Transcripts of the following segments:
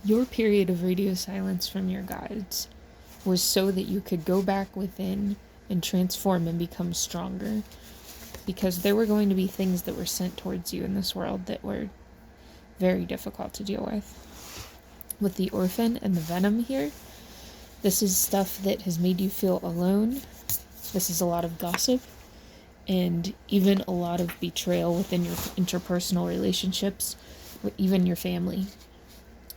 Your period of radio silence from your guides was so that you could go back within and transform and become stronger. Because there were going to be things that were sent towards you in this world that were very difficult to deal with. With the orphan and the venom here, this is stuff that has made you feel alone. This is a lot of gossip and even a lot of betrayal within your interpersonal relationships, with even your family.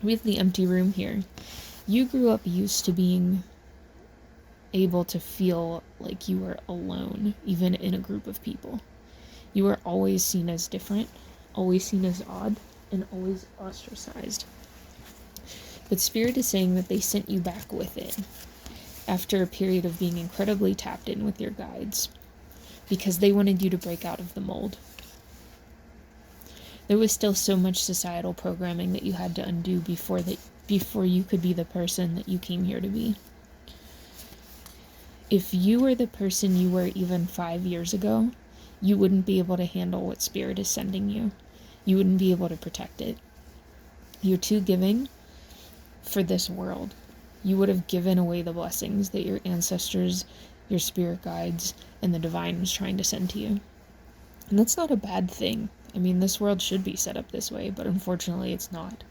With the empty room here, you grew up used to being able to feel like you were alone, even in a group of people. You were always seen as different, always seen as odd, and always ostracized. But Spirit is saying that they sent you back within after a period of being incredibly tapped in with your guides, because they wanted you to break out of the mold. There was still so much societal programming that you had to undo before you could be the person that you came here to be. If you were the person you were even 5 years ago, you wouldn't be able to handle what Spirit is sending you. You wouldn't be able to protect it. You're too giving for this world. You would have given away the blessings that your ancestors, your spirit guides, and the divine was trying to send to you. And that's not a bad thing. I mean, this world should be set up this way, but unfortunately it's not.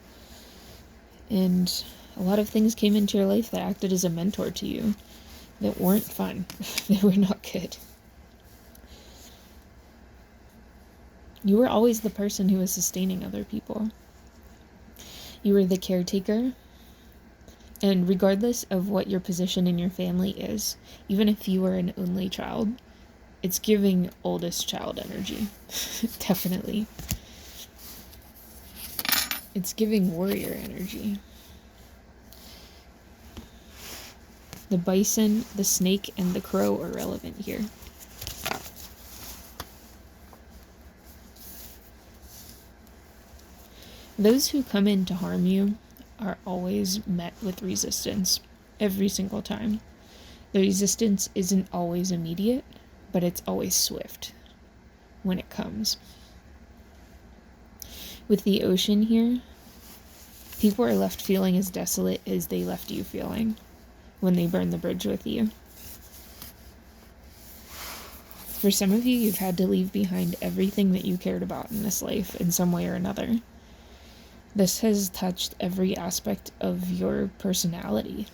And a lot of things came into your life that acted as a mentor to you that weren't fun. They were not good. You were always the person who was sustaining other people. You were the caretaker. And regardless of what your position in your family is, even if you were an only child, it's giving oldest child energy. Definitely. It's giving warrior energy. The bison, the snake, and the crow are relevant here. Those who come in to harm you are always met with resistance, every single time. The resistance isn't always immediate, but it's always swift when it comes. With the ocean here, people are left feeling as desolate as they left you feeling when they burned the bridge with you. For some of you, you've had to leave behind everything that you cared about in this life in some way or another. This has touched every aspect of your personality.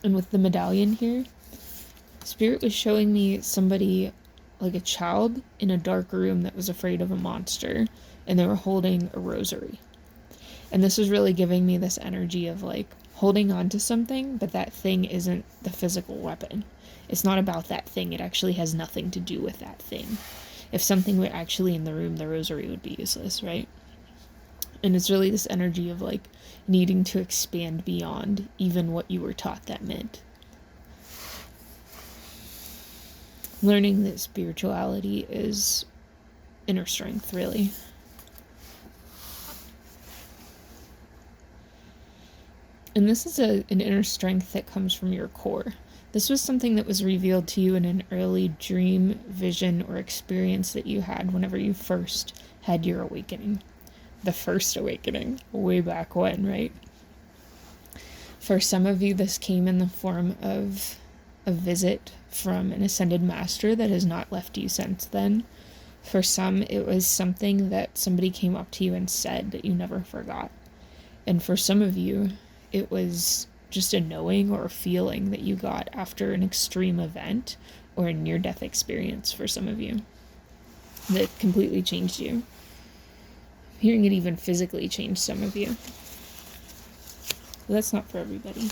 And with the medallion here, Spirit was showing me somebody like a child in a dark room that was afraid of a monster, and they were holding a rosary. And this was really giving me this energy of like holding on to something, but that thing isn't the physical weapon. It's not about that thing. It actually has nothing to do with that thing. If something were actually in the room, the rosary would be useless, right? And it's really this energy of like needing to expand beyond even what you were taught that meant. Learning that spirituality is inner strength, really. And this is an inner strength that comes from your core. This was something that was revealed to you in an early dream, vision, or experience that you had whenever you first had your awakening. The first awakening, way back when, right? For some of you, this came in the form of a visit from an ascended master that has not left you since then. For some, it was something that somebody came up to you and said that you never forgot. And for some of you, it was just a knowing or a feeling that you got after an extreme event or a near-death experience for some of you that completely changed you. Hearing it even physically changed some of you. But that's not for everybody.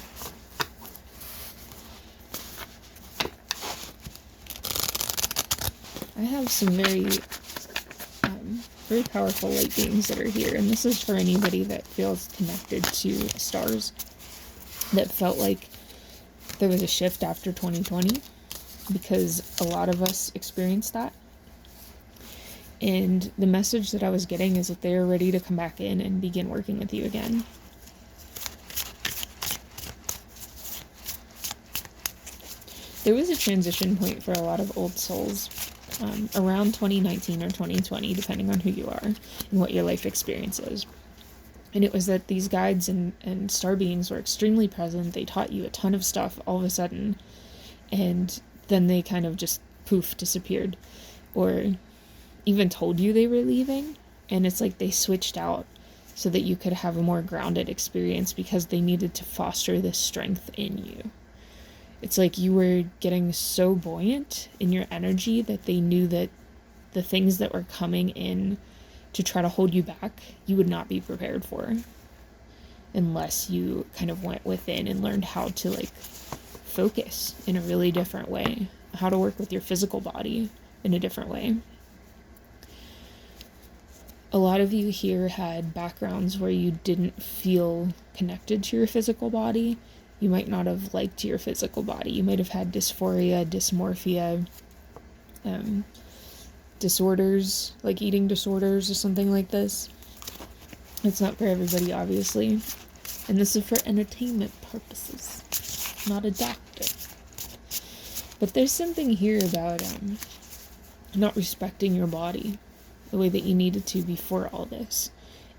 I have some very powerful light beings that are here, and this is for anybody that feels connected to stars, that felt like there was a shift after 2020, because a lot of us experienced that. And the message that I was getting is that they are ready to come back in and begin working with you again. There was a transition point for a lot of old souls around 2019 or 2020, depending on who you are and what your life experience is. And it was that these guides and star beings were extremely present. They taught you a ton of stuff all of a sudden, and then they kind of just poof disappeared, or even told you they were leaving, and it's like they switched out so that you could have a more grounded experience because they needed to foster this strength in you. It's like you were getting so buoyant in your energy that they knew that the things that were coming in to try to hold you back, you would not be prepared for unless you kind of went within and learned how to like focus in a really different way, how to work with your physical body in a different way. A lot of you here had backgrounds where you didn't feel connected to your physical body. You might not have liked your physical body. You might have had dysphoria, dysmorphia, disorders, like eating disorders or something like this. It's not for everybody, obviously. And this is for entertainment purposes, not a doctor. But there's something here about not respecting your body the way that you needed to before all this.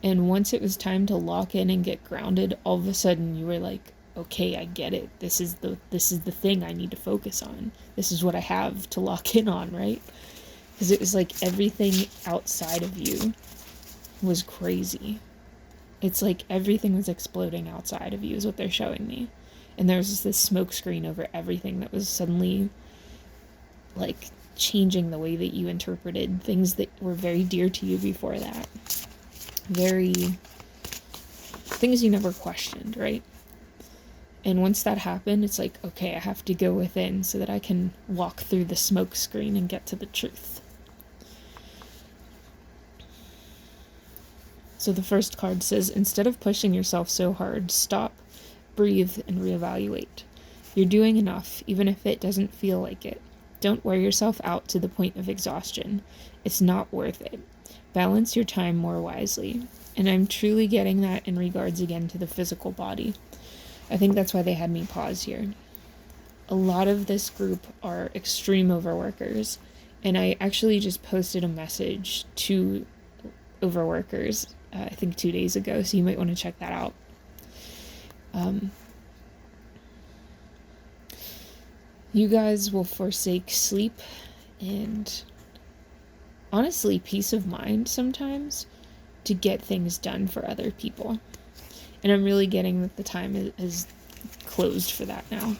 And once it was time to lock in and get grounded, all of a sudden you were like, okay, I get it. This is the thing I need to focus on. This is what I have to lock in on, right? Because it was like everything outside of you was crazy. It's like everything was exploding outside of you is what they're showing me. And there was just this smoke screen over everything that was suddenly like changing the way that you interpreted things that were very dear to you before that. Things you never questioned, right? And once that happened, it's like, okay, I have to go within so that I can walk through the smoke screen and get to the truth. So the first card says, instead of pushing yourself so hard, stop, breathe, and reevaluate. You're doing enough, even if it doesn't feel like it. Don't wear yourself out to the point of exhaustion. It's not worth it. Balance your time more wisely. And I'm truly getting that in regards again to the physical body. I think that's why they had me pause here. A lot of this group are extreme overworkers. And I actually just posted a message to overworkers, I think 2 days ago, so you might want to check that out. You guys will forsake sleep and honestly peace of mind sometimes to get things done for other people. And I'm really getting that the time is closed for that now.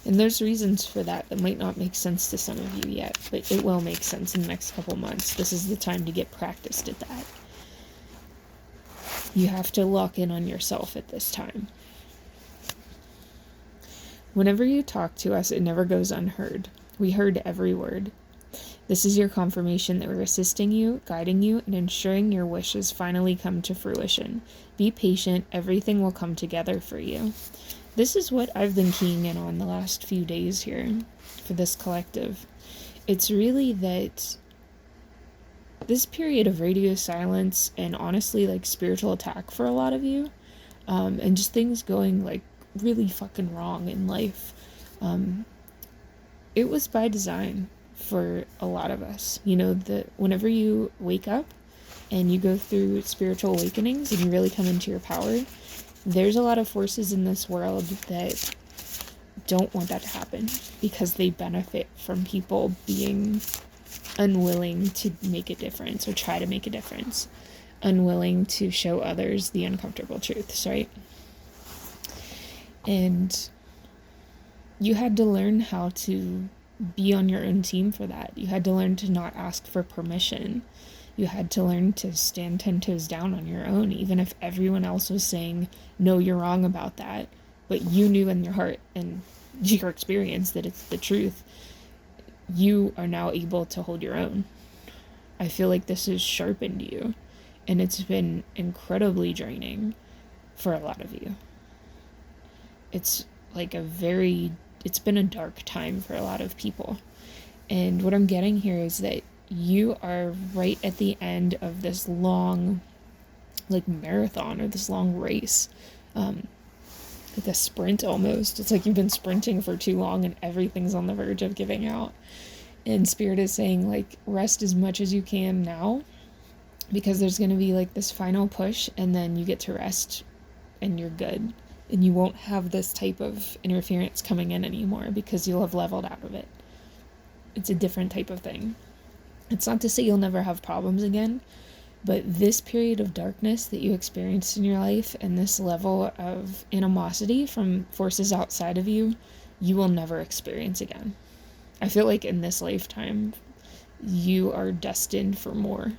And there's reasons for that might not make sense to some of you yet, but it will make sense in the next couple months. This is the time to get practiced at that. You have to lock in on yourself at this time. Whenever you talk to us, it never goes unheard. We heard every word. This is your confirmation that we're assisting you, guiding you, and ensuring your wishes finally come to fruition. Be patient. Everything will come together for you. This is what I've been keying in on the last few days here for this collective. It's really that this period of radio silence and honestly like spiritual attack for a lot of you, and just things going like really fucking wrong in life, it was by design for a lot of us. You know, that whenever you wake up and you go through spiritual awakenings and you really come into your power, there's a lot of forces in this world that don't want that to happen because they benefit from people being unwilling to make a difference or try to make a difference, unwilling to show others the uncomfortable truths, right? And you had to learn how to be on your own team for that. You had to learn to not ask for permission. You had to learn to stand 10 toes down on your own, even if everyone else was saying, no, you're wrong about that. But you knew in your heart and your experience that it's the truth. You are now able to hold your own. I feel like this has sharpened you, and it's been incredibly draining for a lot of you. It's like it's been a dark time for a lot of people. And what I'm getting here is that you are right at the end of this long, like, marathon or this long race, like a sprint almost. It's like you've been sprinting for too long and everything's on the verge of giving out. And Spirit is saying, like, rest as much as you can now because there's going to be like this final push, and then you get to rest and you're good, and you won't have this type of interference coming in anymore because you'll have leveled out of it. It's a different type of thing. It's not to say you'll never have problems again, but this period of darkness that you experienced in your life and this level of animosity from forces outside of you, you will never experience again. I feel like in this lifetime, you are destined for more,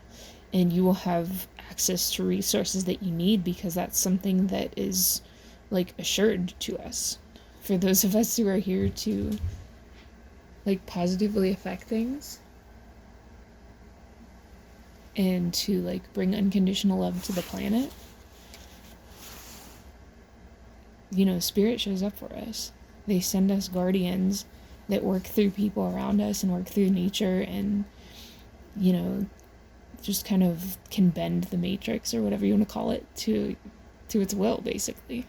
and you will have access to resources that you need, because that's something that is like assured to us. For those of us who are here to like positively affect things and to like bring unconditional love to the planet, you know, Spirit shows up for us. They send us guardians that work through people around us and work through nature, and, you know, just kind of can bend the matrix, or whatever you want to call it, to its will, basically.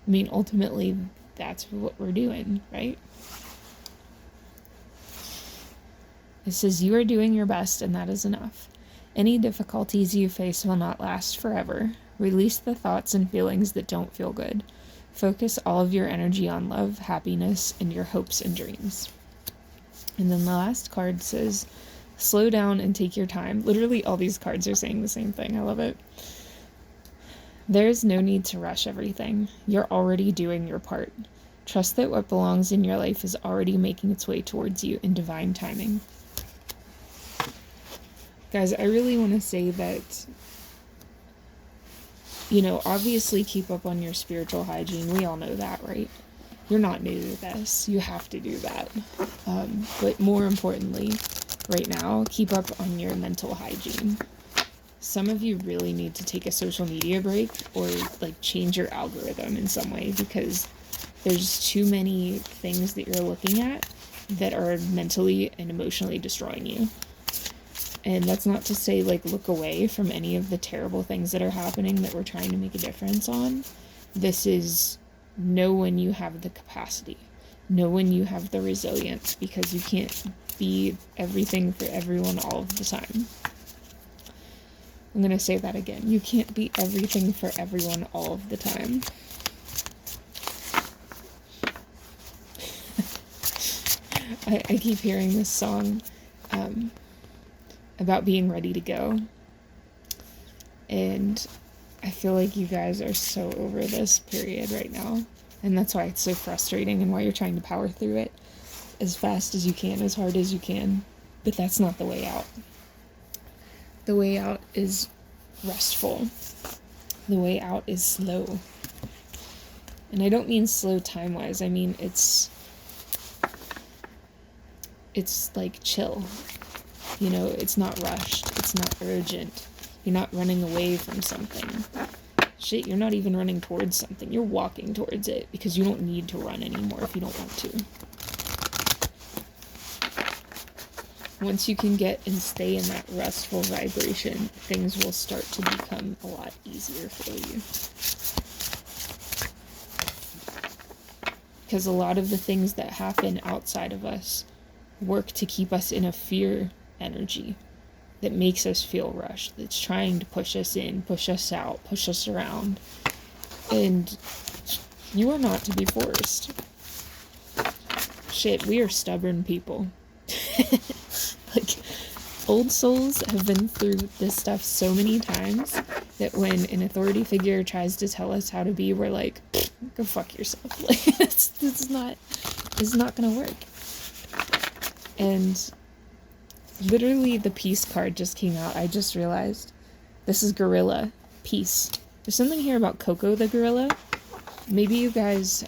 I mean, ultimately, that's what we're doing, right? It says, you are doing your best, and that is enough. Any difficulties you face will not last forever. Release the thoughts and feelings that don't feel good. Focus all of your energy on love, happiness, and your hopes and dreams. And then the last card says, slow down and take your time. Literally, all these cards are saying the same thing. I love it. There is no need to rush everything. You're already doing your part. Trust that what belongs in your life is already making its way towards you in divine timing. Guys, I really want to say that, you know, obviously keep up on your spiritual hygiene. We all know that, right? You're not new to this. You have to do that. But more importantly, right now, keep up on your mental hygiene. Some of you really need to take a social media break, or like change your algorithm in some way, because there's too many things that you're looking at that are mentally and emotionally destroying you. And that's not to say like look away from any of the terrible things that are happening that we're trying to make a difference on. This is know when you have the capacity, know when you have the resilience, because you can't be everything for everyone all of the time. I'm going to say that again. You can't be everything for everyone all of the time. I keep hearing this song about being ready to go. And I feel like you guys are so over this period right now. And that's why it's so frustrating, and why you're trying to power through it as fast as you can, as hard as you can. But that's not the way out. The way out is restful. The way out is slow. And I don't mean slow time-wise. I mean it's like chill. You know, it's not rushed. It's not urgent. You're not running away from something. Shit, you're not even running towards something. You're walking towards it, because you don't need to run anymore if you don't want to. Once you can get and stay in that restful vibration, things will start to become a lot easier for you. Because a lot of the things that happen outside of us work to keep us in a fear energy that makes us feel rushed, that's trying to push us in, push us out, push us around. And you are not to be forced. Shit, we are stubborn people. Like, old souls have been through this stuff so many times that when an authority figure tries to tell us how to be, we're like, go fuck yourself. Like, it's not gonna work. And literally the peace card just came out. I just realized this is gorilla peace. There's something here about Coco the gorilla. Maybe you guys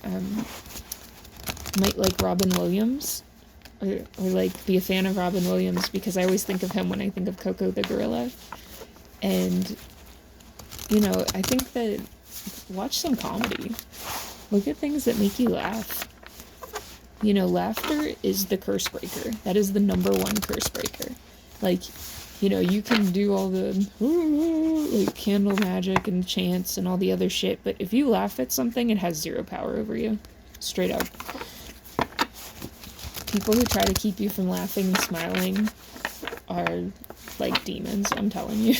might like Robin Williams, or like be a fan of Robin Williams, because I always think of him when I think of Coco the gorilla. And you know, I think that watch some comedy. Look at things that make you laugh. You know, laughter is the curse breaker. That is the number one curse breaker. Like, you know, you can do all the like candle magic and chants and all the other shit, but if you laugh at something, it has zero power over you. Straight up. People who try to keep you from laughing and smiling are like demons, I'm telling you.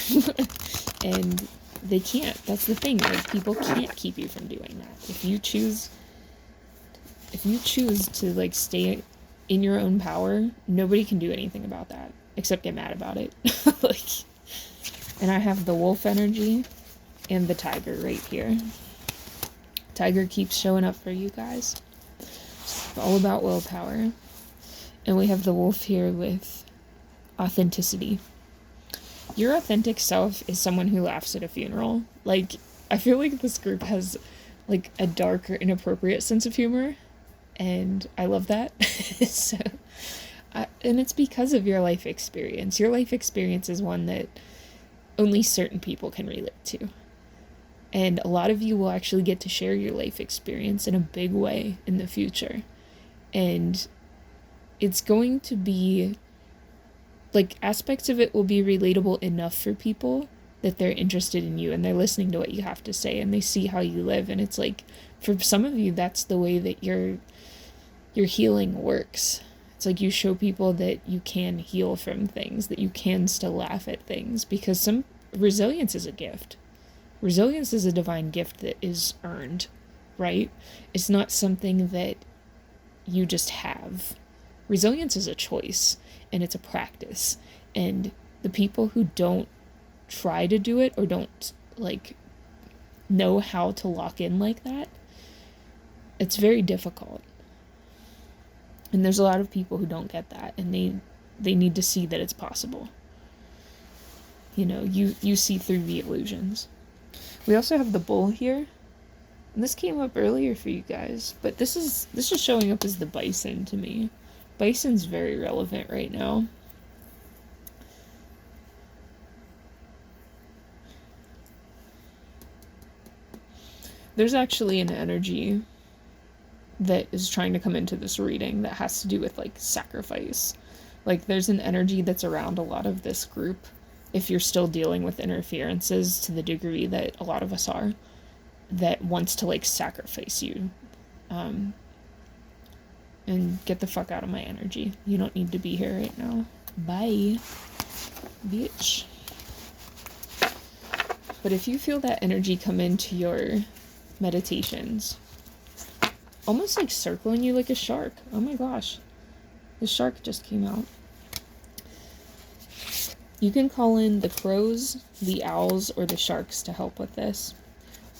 And they can't. That's the thing. Like, people can't keep you from doing that. If you choose to, like, stay in your own power, nobody can do anything about that except get mad about it. Like, and I have the wolf energy and the tiger right here. Tiger keeps showing up for you guys. It's all about willpower. And we have the wolf here with authenticity. Your authentic self is someone who laughs at a funeral. Like, I feel like this group has, like, a dark or inappropriate sense of humor, and I love that. So, and it's because of your life experience. Your life experience is one that only certain people can relate to. And a lot of you will actually get to share your life experience in a big way in the future. And it's going to be, like, aspects of it will be relatable enough for people that they're interested in you and they're listening to what you have to say and they see how you live. And it's like, for some of you, that's the way that your healing works. It's like you show people that you can heal from things, that you can still laugh at things, because resilience is a gift. Resilience is a divine gift that is earned, right? It's not something that you just have. Resilience is a choice, and it's a practice. And the people who don't try to do it or don't, like, know how to lock in like that, it's very difficult. And there's a lot of people who don't get that, and they need to see that it's possible. You know, you see through the illusions. We also have the bull here. And this came up earlier for you guys, but this is showing up as the bison to me. Bison's very relevant right now. There's actually an energy that is trying to come into this reading that has to do with, like, sacrifice. Like, there's an energy that's around a lot of this group, if you're still dealing with interferences to the degree that a lot of us are, that wants to, like, sacrifice you. And get the fuck out of my energy. You don't need to be here right now. Bye, bitch. But if you feel that energy come into your meditations, almost like circling you like a shark. Oh my gosh. The shark just came out. You can call in the crows, the owls, or the sharks to help with this.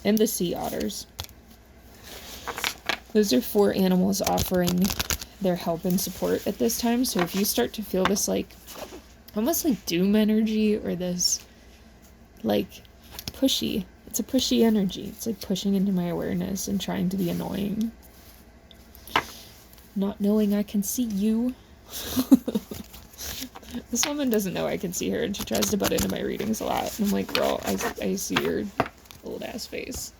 And the sea otters. Those are 4 animals offering their help and support at this time. So if you start to feel this, like, almost like doom energy, or this, like, pushy. It's a pushy energy. It's like pushing into my awareness and trying to be annoying. Not knowing I can see you. This woman doesn't know I can see her, and she tries to butt into my readings a lot. And I'm like, girl, I see your old ass face.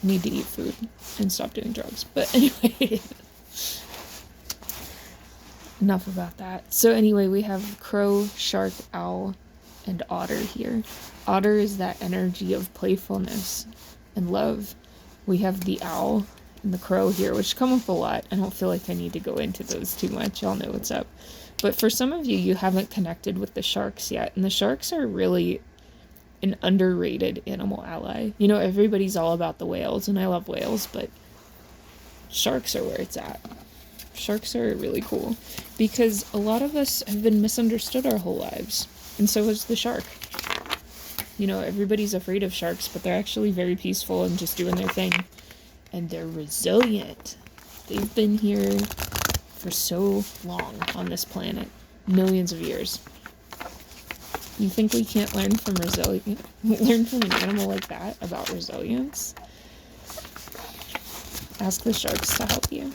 Need to eat food and stop doing drugs. But anyway, enough about that. So anyway, we have crow, shark, owl, and otter here. Otter is that energy of playfulness and love. We have the owl and the crow here, which come up a lot. I don't feel like I need to go into those too much. Y'all know what's up. But for some of you, you haven't connected with the sharks yet. And the sharks are really an underrated animal ally. You know, everybody's all about the whales, and I love whales, but sharks are where it's at. Sharks are really cool, because a lot of us have been misunderstood our whole lives, and so is the shark. You know, everybody's afraid of sharks, but they're actually very peaceful and just doing their thing, and they're resilient. They've been here for so long on this planet, millions of years. You think we can't learn from an animal like that about resilience? Ask the sharks to help you.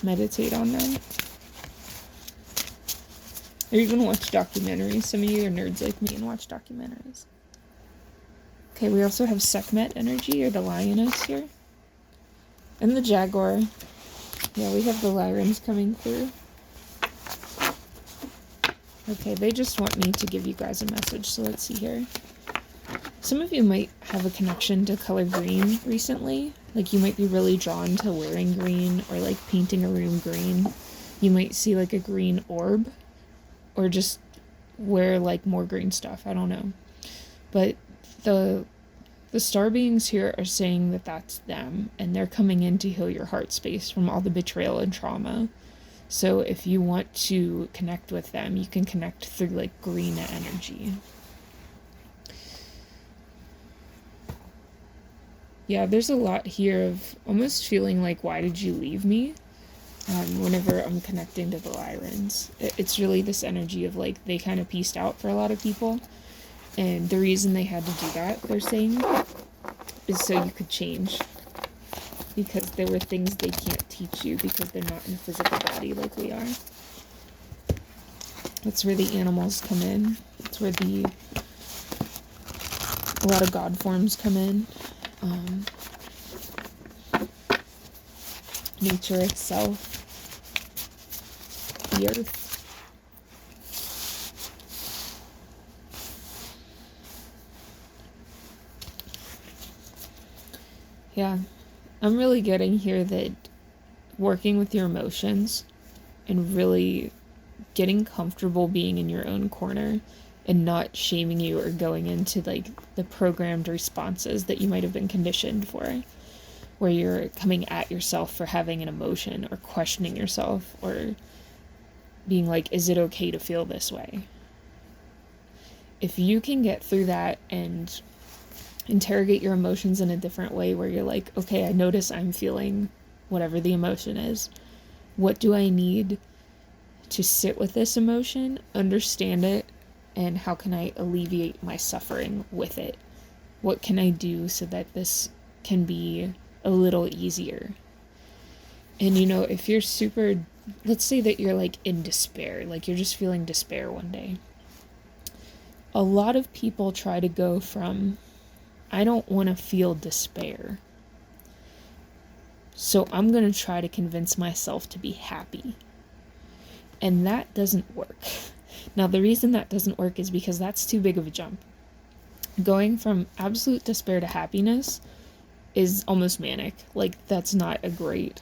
Meditate on them. Or even watch documentaries. Some of you are nerds like me and watch documentaries. Okay, we also have Sekhmet energy, or the lioness here. And the jaguar. Yeah, we have the Lyrans coming through. Okay, they just want me to give you guys a message, so let's see here. Some of you might have a connection to color green recently. Like, you might be really drawn to wearing green, or, like, painting a room green. You might see, like, a green orb or just wear like more green stuff. I don't know. But the star beings here are saying that that's them, and they're coming in to heal your heart space from all the betrayal and trauma. So if you want to connect with them, you can connect through like green energy. Yeah, there's a lot here of almost feeling like, why did you leave me? Whenever I'm connecting to the Lyrans. It's really this energy of like, they kind of pieced out for a lot of people. And the reason they had to do that, they're saying, is so you could change. Because there were things they can't teach you because they're not in a physical body like we are. That's where the animals come in. That's where a lot of God forms come in. Nature itself. The earth. Yeah. I'm really getting here that working with your emotions and really getting comfortable being in your own corner and not shaming you or going into like the programmed responses that you might have been conditioned for, where you're coming at yourself for having an emotion or questioning yourself or being like, is it okay to feel this way? If you can get through that and interrogate your emotions in a different way, where you're like, okay, I notice I'm feeling whatever the emotion is. What do I need to sit with this emotion, understand it, and how can I alleviate my suffering with it? What can I do so that this can be a little easier? And if you're super, let's say that you're like in despair, like you're just feeling despair one day. A lot of people try to go from, I don't want to feel despair, so I'm going to try to convince myself to be happy. And that doesn't work. Now, the reason that doesn't work is because that's too big of a jump. Going from absolute despair to happiness is almost manic. Like, that's not a great...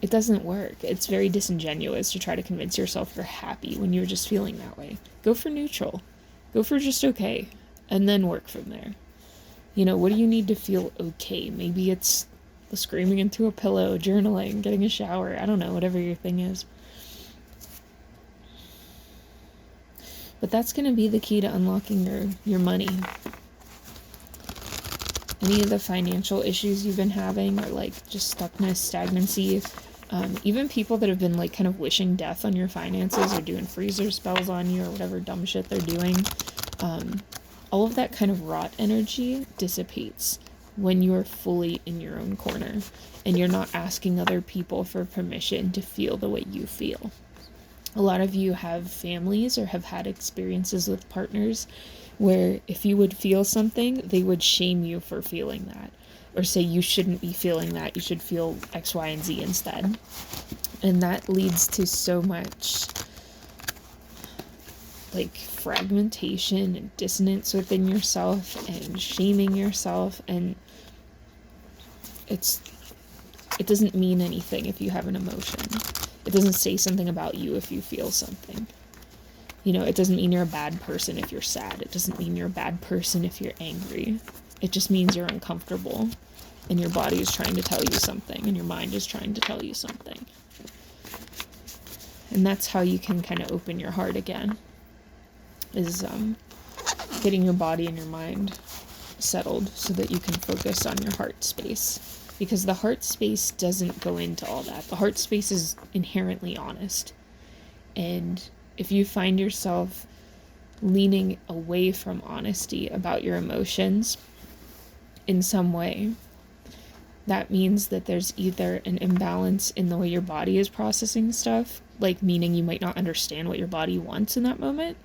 It doesn't work. It's very disingenuous to try to convince yourself you're happy when you're just feeling that way. Go for neutral. Go for just okay. And then work from there. What do you need to feel okay? Maybe it's screaming into a pillow, journaling, getting a shower. I don't know, whatever your thing is. But that's going to be the key to unlocking your money. Any of the financial issues you've been having, or like just stuckness, stagnancy, even people that have been like kind of wishing death on your finances or doing freezer spells on you or whatever dumb shit they're doing, all of that kind of rot energy dissipates when you're fully in your own corner and you're not asking other people for permission to feel the way you feel. A lot of you have families or have had experiences with partners where if you would feel something, they would shame you for feeling that, or say you shouldn't be feeling that, you should feel X, Y, and Z instead. And that leads to so much like fragmentation and dissonance within yourself and shaming yourself, and it doesn't mean anything if you have an emotion. It doesn't say something about you if you feel something. It doesn't mean you're a bad person if you're sad. It doesn't mean you're a bad person if you're angry. It just means you're uncomfortable and your body is trying to tell you something and your mind is trying to tell you something. And that's how you can kind of open your heart again, is getting your body and your mind settled so that you can focus on your heart space. Because the heart space doesn't go into all that. The heart space is inherently honest. And if you find yourself leaning away from honesty about your emotions in some way, that means that there's either an imbalance in the way your body is processing stuff, like meaning you might not understand what your body wants in that moment,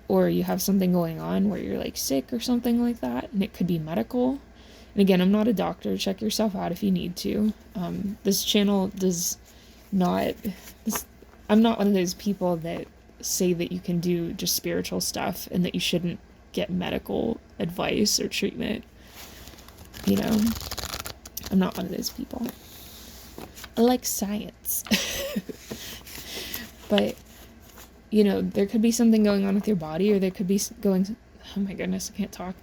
or you have something going on where you're like sick or something like that, and it could be medical. And again, I'm not a doctor. Check yourself out if you need to. This channel does not... I'm not one of those people that say that you can do just spiritual stuff and that you shouldn't get medical advice or treatment. I'm not one of those people. I like science. But you know, there could be something going on with your body, or there could be oh my goodness, I can't talk.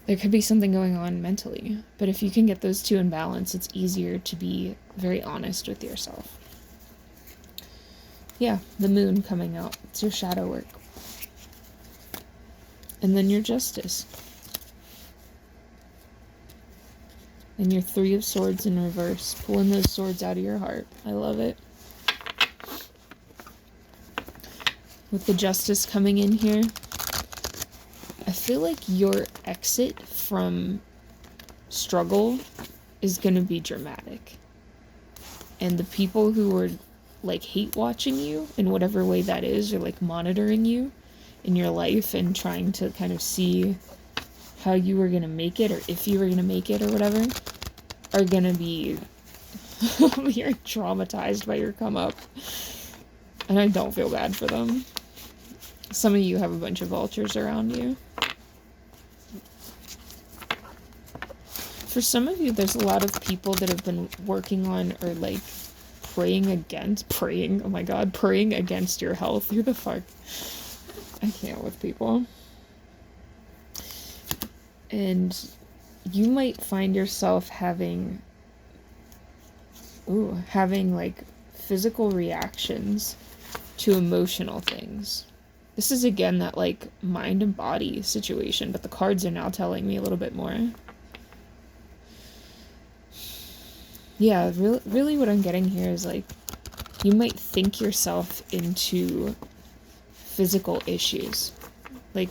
There could be something going on mentally. But if you can get those two in balance, it's easier to be very honest with yourself. Yeah, the moon coming out. It's your shadow work. And then your justice. And your 3 of Swords in reverse. Pulling those swords out of your heart. I love it. With the justice coming in here, I feel like your exit from struggle is going to be dramatic. And the people who are, like, hate watching you in whatever way that is, or, like, monitoring you in your life and trying to kind of see how you were going to make it, or if you were going to make it, or whatever, are going to be you're traumatized by your come up. And I don't feel bad for them. Some of you have a bunch of vultures around you. For some of you, there's a lot of people that have been working on, or like praying against your health. Who the fuck? I can't with people. And you might find yourself having like physical reactions to emotional things. This is again that like mind and body situation, but the cards are now telling me a little bit more. Yeah, really what I'm getting here is like you might think yourself into physical issues, like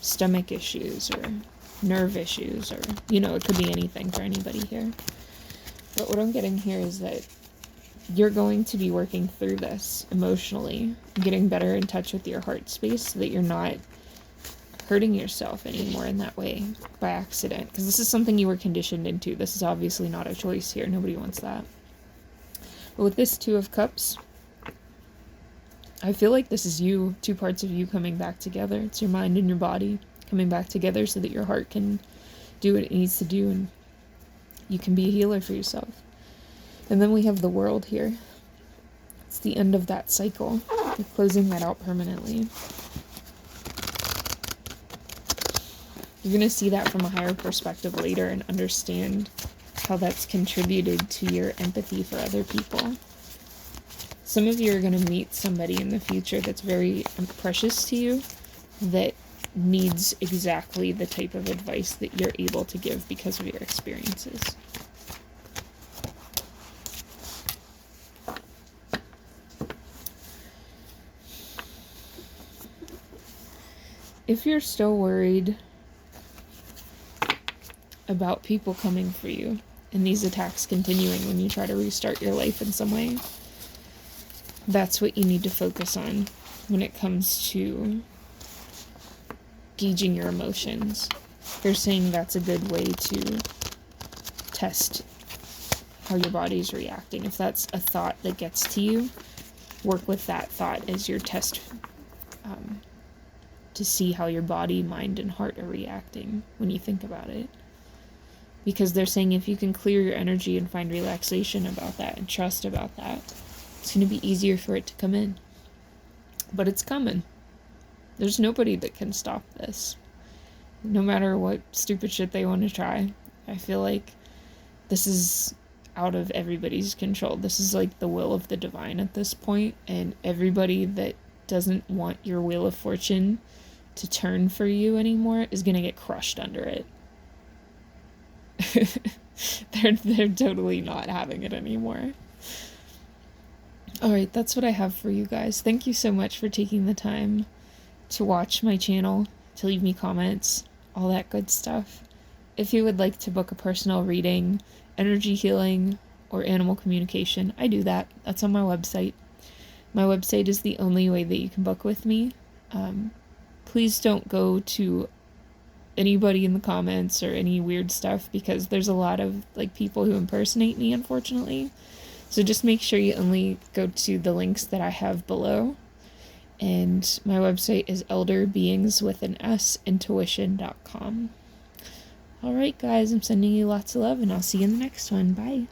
stomach issues or nerve issues, or, you know, it could be anything for anybody here. But what I'm getting here is that you're going to be working through this emotionally, getting better in touch with your heart space so that you're not hurting yourself anymore in that way by accident, because this is something you were conditioned into. This is obviously not a choice here. Nobody wants that. But with this 2 of Cups, I feel like this is you, 2 parts of you coming back together. It's your mind and your body coming back together so that your heart can do what it needs to do and you can be a healer for yourself. And then we have the World here. It's the end of that cycle. You're closing that out permanently. You're going to see that from a higher perspective later and understand how that's contributed to your empathy for other people. Some of you are going to meet somebody in the future that's very precious to you, that needs exactly the type of advice that you're able to give because of your experiences. If you're still worried about people coming for you and these attacks continuing when you try to restart your life in some way, that's what you need to focus on when it comes to gauging your emotions. They're saying that's a good way to test how your body's reacting. If that's a thought that gets to you, work with that thought as your test to see how your body, mind, and heart are reacting when you think about it. Because they're saying if you can clear your energy and find relaxation about that and trust about that, it's going to be easier for it to come in. But it's coming. There's nobody that can stop this. No matter what stupid shit they want to try. I feel like this is out of everybody's control. This is like the will of the divine at this point, and everybody that doesn't want your wheel of fortune to turn for you anymore is going to get crushed under it. They're totally not having it anymore. Alright, that's what I have for you guys. Thank you so much for taking the time to watch my channel, to leave me comments, all that good stuff. If you would like to book a personal reading, energy healing, or animal communication, I do that. That's on my website. My website is the only way that you can book with me. Please don't go to anybody in the comments or any weird stuff, because there's a lot of like people who impersonate me, unfortunately. So just make sure you only go to the links that I have below. And my website is elderbeingsintuition.com. Alright guys, I'm sending you lots of love, and I'll see you in the next one. Bye.